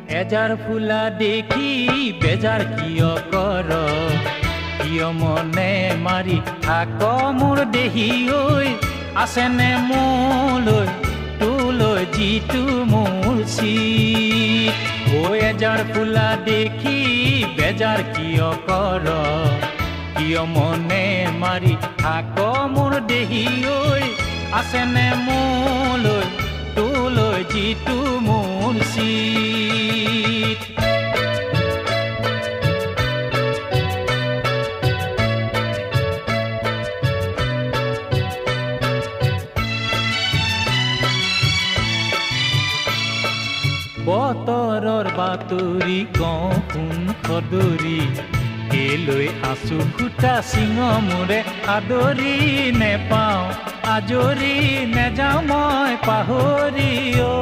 এজাৰ ফুলা দেখি বেজাৰ কিয় কৰ কিয় মনে মাৰি থাক মোৰ দেহি ঐ আছেনে মোলৈ তোলৈ যিটো মোৰ চিত ঐ এজাৰ ফুলা দেখি বেজাৰ কিয় কৰ কিয় মনে মাৰি থাক মোৰ দেহি ঐ আছেনে মোলৈ তোলৈ যিটো মোৰ চিত বতৰৰ বাতৰি কওঁ কোন সদৰি কেলৈ আছো খুটা চিঙ মোৰে আদৰি নেপাওঁ আজৰি নেযাওঁ মই পাহৰি ঐ